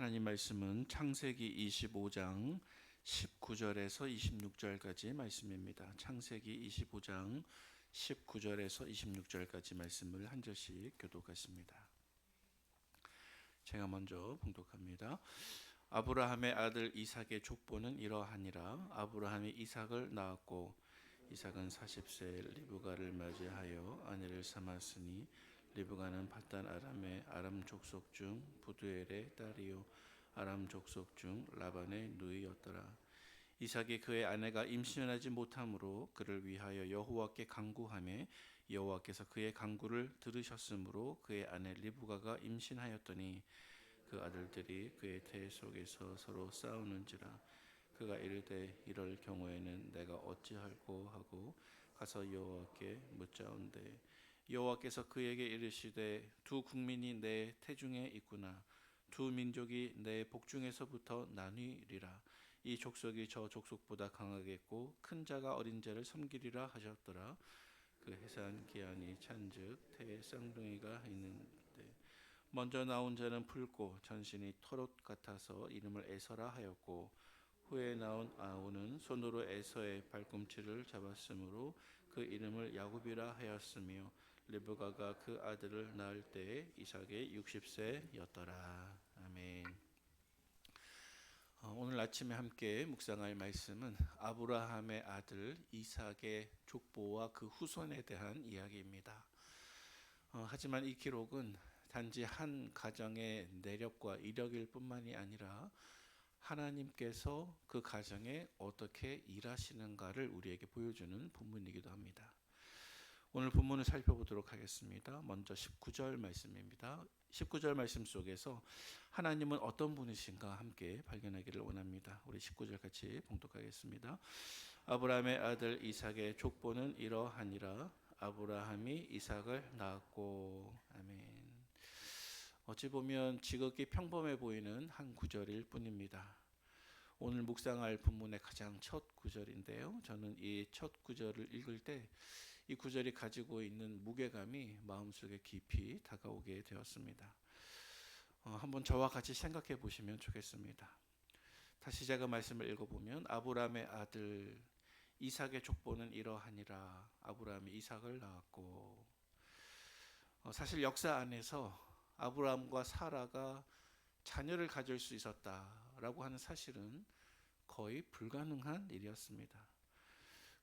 하나님 말씀은 창세기 25장 19절에서 26절까지 말씀입니다. 창세기 25장 19절에서 26절까지 말씀을 한 절씩 교독하십니다. 제가 먼저 봉독합니다. 아브라함의 아들 이삭의 족보는 이러하니라. 아브라함이 이삭을 낳았고 이삭은 40세 리브가를 맞이하여 아내를 삼았으니 리브가는 밧단 아람의 아람 족속 중 부두엘의 딸이요 아람 족속 중 라반의 누이였더라. 이삭이 그의 아내가 임신하지 못하므로 그를 위하여 여호와께 간구하며 여호와께서 그의 간구를 들으셨으므로 그의 아내 리브가가 임신하였더니 그 아들들이 그의 태 속에서 서로 싸우는지라. 그가 이르되 이럴 경우에는 내가 어찌할꼬 하고 가서 여호와께 묻자온대 여호와께서 그에게 이르시되 두 국민이 내 태중에 있구나. 두 민족이 내 복중에서부터 나뉘리라. 이 족속이 저 족속보다 강하겠고 큰 자가 어린 자를 섬기리라 하셨더라. 그 해산 기한이 찬즉 태의 쌍둥이가 있는데 먼저 나온 자는 붉고 전신이 털옷 같아서 이름을 에서라 하였고 후에 나온 아우는 손으로 에서의 발꿈치를 잡았으므로 그 이름을 야곱이라 하였으며 리브가가 그 아들을 낳을 때에 이삭의 60세였더라. 아멘. 오늘 아침에 함께 묵상할 말씀은 아브라함의 아들 이삭의 족보와 그 후손에 대한 이야기입니다. 하지만 이 기록은 단지 한 가정의 내력과 이력일 뿐만이 아니라 하나님께서 그 가정에 어떻게 일하시는가를 우리에게 보여주는 본문이기도 합니다. 오늘 본문을 살펴보도록 하겠습니다. 먼저 19절 말씀입니다. 19절 말씀 속에서 하나님은 어떤 분이신가 함께 발견하기를 원합니다. 우리 19절 같이 봉독하겠습니다. 아브라함의 아들 이삭의 족보는 이러하니라. 아브라함이 이삭을 낳았고. 아멘. 어찌 보면 지극히 평범해 보이는 한 구절일 뿐입니다. 오늘 묵상할 본문의 가장 첫 구절인데요. 저는 이 첫 구절을 읽을 때 이 구절이 가지고 있는 무게감이 마음속에 깊이 다가오게 되었습니다. 한번 저와 같이 생각해 보시면 좋겠습니다. 다시 제가 말씀을 읽어보면 아브라함의 아들 이삭의 족보는 이러하니라. 아브라함이 이삭을 낳았고. 사실 역사 안에서 아브라함과 사라가 자녀를 가질 수 있었다라고 하는 사실은 거의 불가능한 일이었습니다.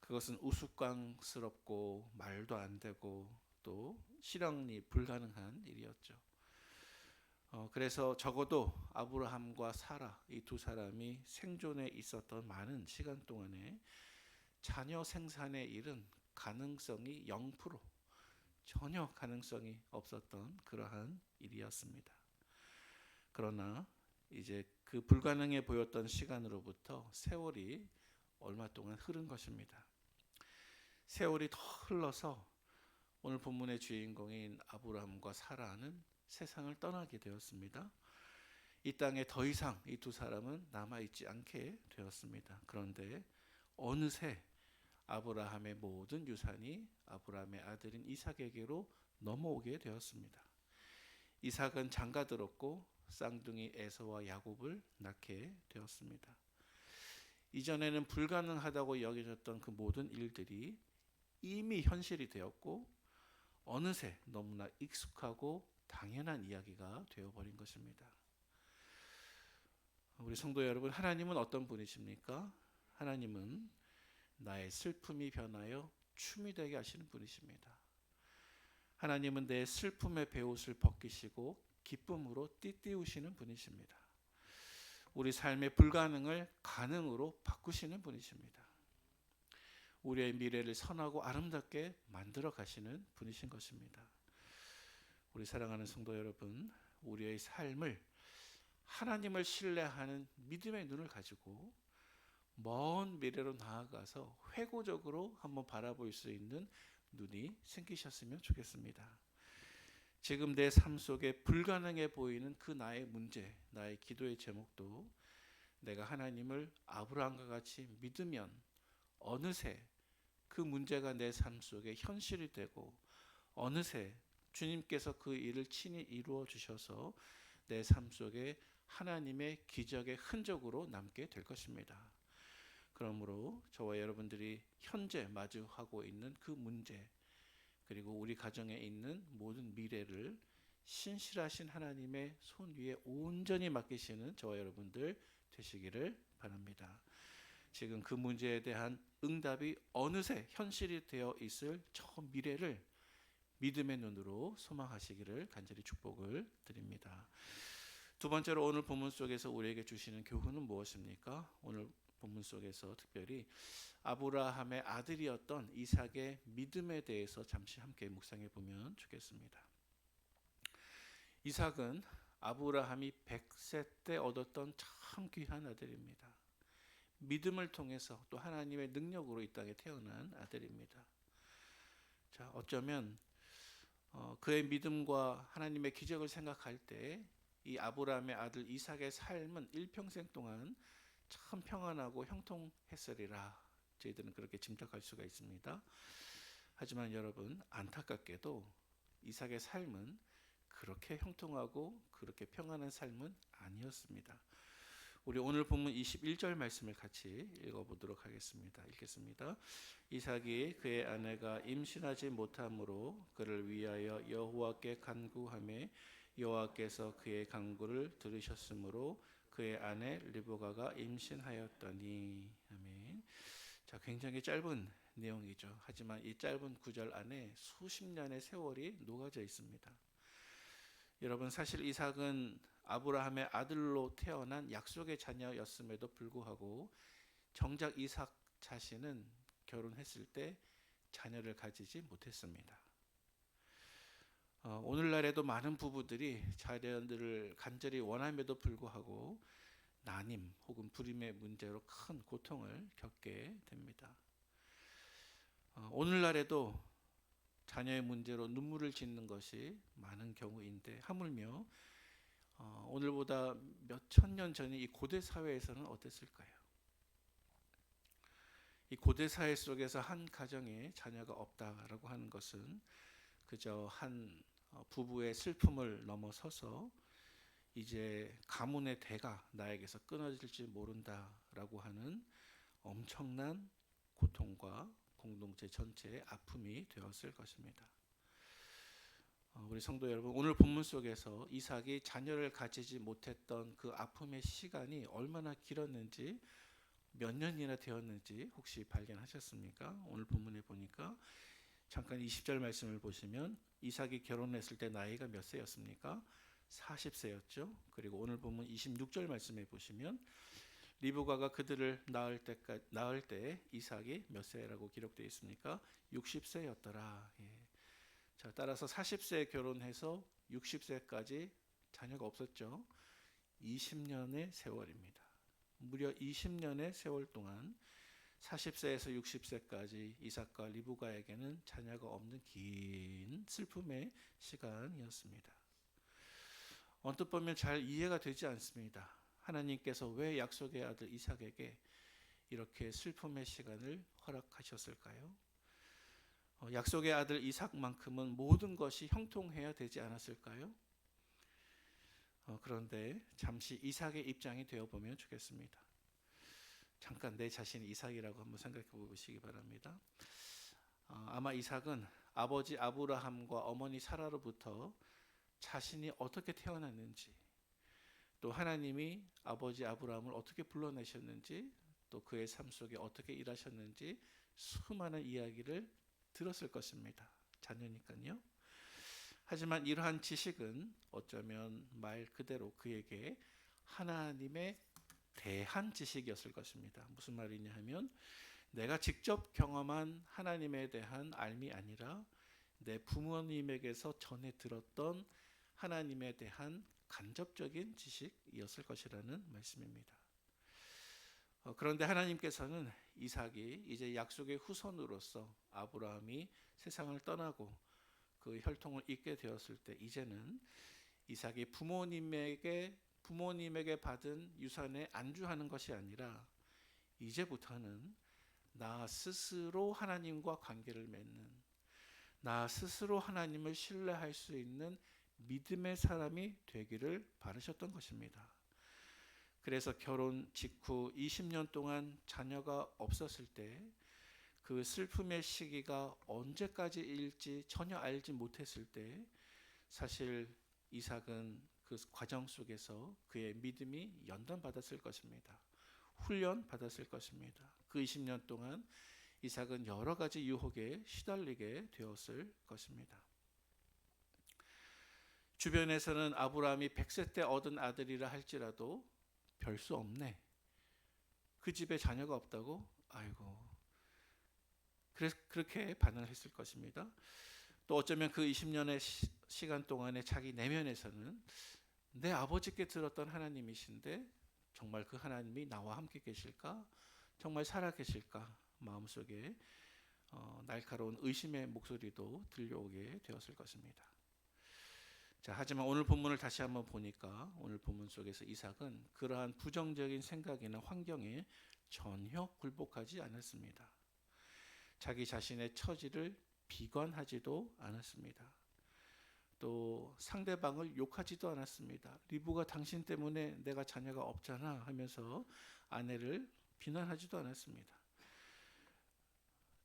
그것은 우스꽝스럽고 말도 안 되고 또 실현이 불가능한 일이었죠. 그래서 적어도 아브라함과 사라 이 두 사람이 생존에 있었던 많은 시간 동안에 자녀 생산의 일은 가능성이 0%, 전혀 가능성이 없었던 그러한 일이었습니다. 그러나 이제 그 불가능해 보였던 시간으로부터 세월이 얼마 동안 흐른 것입니다. 세월이 더 흘러서 오늘 본문의 주인공인 아브라함과 사라는 세상을 떠나게 되었습니다. 이 땅에 더 이상 이 두 사람은 남아있지 않게 되었습니다. 그런데 어느새 아브라함의 모든 유산이 아브라함의 아들인 이삭에게로 넘어오게 되었습니다. 이삭은 장가들었고 쌍둥이 에서와 야곱을 낳게 되었습니다. 이전에는 불가능하다고 여겨졌던 그 모든 일들이 이미 현실이 되었고 어느새 너무나 익숙하고 당연한 이야기가 되어버린 것입니다. 우리 성도 여러분, 하나님은 어떤 분이십니까? 하나님은 나의 슬픔이 변하여 춤이 되게 하시는 분이십니다. 하나님은 내 슬픔의 베옷을 벗기시고 기쁨으로 띠띠우시는 분이십니다. 우리 삶의 불가능을 가능으로 바꾸시는 분이십니다. 우리의 미래를 선하고 아름답게 만들어 가시는 분이신 것입니다. 우리 사랑하는 성도 여러분, 우리의 삶을 하나님을 신뢰하는 믿음의 눈을 가지고 먼 미래로 나아가서 회고적으로 한번 바라볼 수 있는 눈이 생기셨으면 좋겠습니다. 지금 내 삶 속에 불가능해 보이는 그 나의 문제, 나의 기도의 제목도 내가 하나님을 아브라함과 같이 믿으면 어느새 그 문제가 내 삶 속에 현실이 되고 어느새 주님께서 그 일을 친히 이루어 주셔서 내 삶 속에 하나님의 기적의 흔적으로 남게 될 것입니다. 그러므로 저와 여러분들이 현재 마주하고 있는 그 문제, 그리고 우리 가정에 있는 모든 미래를 신실하신 하나님의 손 위에 온전히 맡기시는 저와 여러분들 되시기를 바랍니다. 지금 그 문제에 대한 응답이 어느새 현실이 되어 있을 저 미래를 믿음의 눈으로 소망하시기를 간절히 축복을 드립니다. 두 번째로 오늘 본문 속에서 우리에게 주시는 교훈은 무엇입니까? 오늘 본문 속에서 특별히 아브라함의 아들이었던 이삭의 믿음에 대해서 잠시 함께 묵상해 보면 좋겠습니다. 이삭은 아브라함이 100세 때 얻었던 참 귀한 아들입니다. 믿음을 통해서 또 하나님의 능력으로 이 땅에 태어난 아들입니다. 자, 어쩌면 그의 믿음과 하나님의 기적을 생각할 때 이 아브라함의 아들 이삭의 삶은 일평생 동안 참 평안하고 형통했으리라 저희들은 그렇게 짐작할 수가 있습니다. 하지만 여러분, 안타깝게도 이삭의 삶은 그렇게 형통하고 그렇게 평안한 삶은 아니었습니다. 우리 오늘 본문 21절 말씀을 같이 읽어보도록 하겠습니다. 읽겠습니다. 이삭이 그의 아내가 임신하지 못함으로 그를 위하여 여호와께 간구하매 여호와께서 그의 간구를 들으셨으므로 그의 아내 리브가가 임신하였더니. 아멘. 자, 굉장히 짧은 내용이죠. 하지만 이 짧은 구절 안에 수십 년의 세월이 녹아져 있습니다. 여러분, 사실 이삭은 아브라함의 아들로 태어난 약속의 자녀였음에도 불구하고 정작 이삭 자신은 결혼했을 때 자녀를 가지지 못했습니다. 오늘날에도 많은 부부들이 자녀들을 간절히 원함에도 불구하고 난임 혹은 불임의 문제로 큰 고통을 겪게 됩니다. 오늘날에도 자녀의 문제로 눈물을 짓는 것이 많은 경우인데 하물며 오늘보다 몇천 년 전의 이 고대 사회에서는 어땠을까요? 이 고대 사회 속에서 한 가정에 자녀가 없다라고 하는 것은 그저 한 부부의 슬픔을 넘어서서 이제 가문의 대가 나에게서 끊어질지 모른다라고 하는 엄청난 고통과 공동체 전체의 아픔이 되었을 것입니다. 우리 성도 여러분, 오늘 본문 속에서 이삭이 자녀를 가지지 못했던 그 아픔의 시간이 얼마나 길었는지, 몇 년이나 되었는지 혹시 발견하셨습니까? 오늘 본문에 보니까 잠깐 20절 말씀을 보시면 이삭이 결혼했을 때 나이가 몇 세였습니까? 40세였죠. 그리고 오늘 본문 26절 말씀에 보시면 리브가가 그들을 낳을 때 이삭이 몇 세라고 기록되어 있습니까? 60세였더라. 예. 자, 따라서 40세에 결혼해서 60세까지 자녀가 없었죠. 20년의 세월입니다. 무려 20년의 세월 동안 40세에서 60세까지 이삭과 리브가에게는 자녀가 없는 긴 슬픔의 시간이었습니다. 언뜻 보면 잘 이해가 되지 않습니다. 하나님께서 왜 약속의 아들 이삭에게 이렇게 슬픔의 시간을 허락하셨을까요? 약속의 아들 이삭만큼은 모든 것이 형통해야 되지 않았을까요? 그런데 잠시 이삭의 입장이 되어보면 좋겠습니다. 잠깐 내 자신이 이삭이라고 한번 생각해 보시기 바랍니다. 아마 이삭은 아버지 아브라함과 어머니 사라로부터 자신이 어떻게 태어났는지, 또 하나님이 아버지 아브라함을 어떻게 불러내셨는지, 또 그의 삶 속에 어떻게 일하셨는지 수많은 이야기를 들었을 것입니다. 자녀니까요. 하지만 이러한 지식은 어쩌면 말 그대로 그에게 하나님의 대한 지식이었을 것입니다. 무슨 말이냐 하면 내가 직접 경험한 하나님에 대한 알미 아니라 내 부모님에게서 전해 들었던 하나님에 대한 간접적인 지식이었을 것이라는 말씀입니다. 그런데 하나님께서는 이삭이 이제 약속의 후손으로서 아브라함이 세상을 떠나고 그 혈통을 잇게 되었을 때 이제는 이삭이 부모님에게 받은 유산에 안주하는 것이 아니라 이제부터는 나 스스로 하나님과 관계를 맺는, 나 스스로 하나님을 신뢰할 수 있는 믿음의 사람이 되기를 바라셨던 것입니다. 그래서 결혼 직후 20년 동안 자녀가 없었을 때 그 슬픔의 시기가 언제까지일지 전혀 알지 못했을 때 사실 이삭은 그 과정 속에서 그의 믿음이 연단받았을 것입니다. 훈련 받았을 것입니다. 그 20년 동안 이삭은 여러 가지 유혹에 시달리게 되었을 것입니다. 주변에서는 아브라함이 100세 때 얻은 아들이라 할지라도 별 수 없네. 그 집에 자녀가 없다고? 아이고. 그래서 그렇게 반응을 했을 것입니다. 또 어쩌면 그 20년의 시간 동안에 자기 내면에서는 내 아버지께 들었던 하나님이신데 정말 그 하나님이 나와 함께 계실까? 정말 살아 계실까? 마음속에 날카로운 의심의 목소리도 들려오게 되었을 것입니다. 자, 하지만 오늘 본문을 다시 한번 보니까 오늘 본문 속에서 이삭은 그러한 부정적인 생각이나 환경에 전혀 굴복하지 않았습니다. 자기 자신의 처지를 비관하지도 않았습니다. 또 상대방을 욕하지도 않았습니다. 리브가 당신 때문에 내가 자녀가 없잖아 하면서 아내를 비난하지도 않았습니다.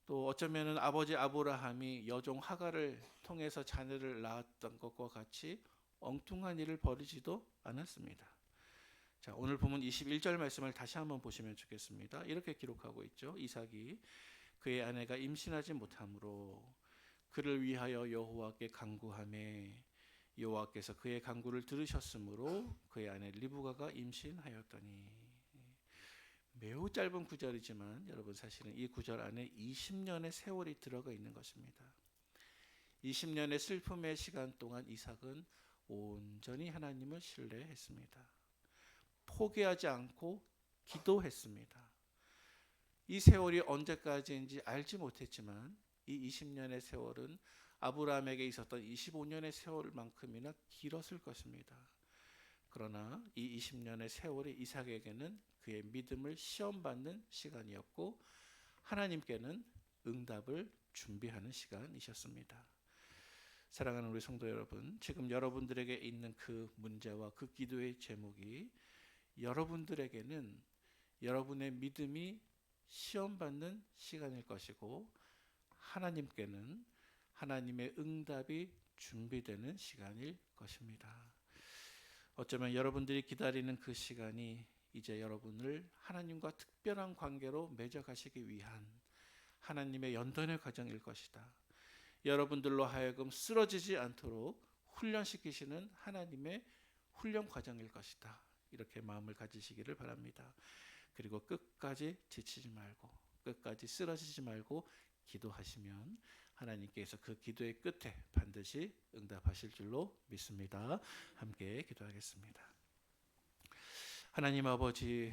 또 어쩌면 아버지 아브라함이 여종 하갈을 통해서 자녀를 낳았던 것과 같이 엉뚱한 일을 벌이지도 않았습니다. 자, 오늘 보면 21절 말씀을 다시 한번 보시면 좋겠습니다. 이렇게 기록하고 있죠. 이삭이 그의 아내가 임신하지 못함으로 그를 위하여 여호와께 간구하매 여호와께서 그의 간구를 들으셨으므로 그의 아내 리브가가 임신하였더니. 매우 짧은 구절이지만 여러분 사실은 이 구절 안에 20년의 세월이 들어가 있는 것입니다. 20년의 슬픔의 시간 동안 이삭은 온전히 하나님을 신뢰했습니다. 포기하지 않고 기도했습니다. 이 세월이 언제까지인지 알지 못했지만 이 20년의 세월은 아브라함에게 있었던 25년의 세월만큼이나 길었을 것입니다. 그러나 이 20년의 세월이 이삭에게는 그의 믿음을 시험받는 시간이었고 하나님께는 응답을 준비하는 시간이셨습니다. 사랑하는 우리 성도 여러분, 지금 여러분들에게 있는 그 문제와 그 기도의 제목이 여러분들에게는 여러분의 믿음이 시험받는 시간일 것이고 하나님께는 하나님의 응답이 준비되는 시간일 것입니다. 어쩌면 여러분들이 기다리는 그 시간이 이제 여러분을 하나님과 특별한 관계로 맺어가시기 위한 하나님의 연단의 과정일 것이다. 여러분들로 하여금 쓰러지지 않도록 훈련시키시는 하나님의 훈련 과정일 것이다. 이렇게 마음을 가지시기를 바랍니다. 그리고 끝까지 지치지 말고 끝까지 쓰러지지 말고 기도하시면 하나님께서 그 기도의 끝에 반드시 응답하실 줄로 믿습니다. 함께 기도하겠습니다. 하나님 아버지,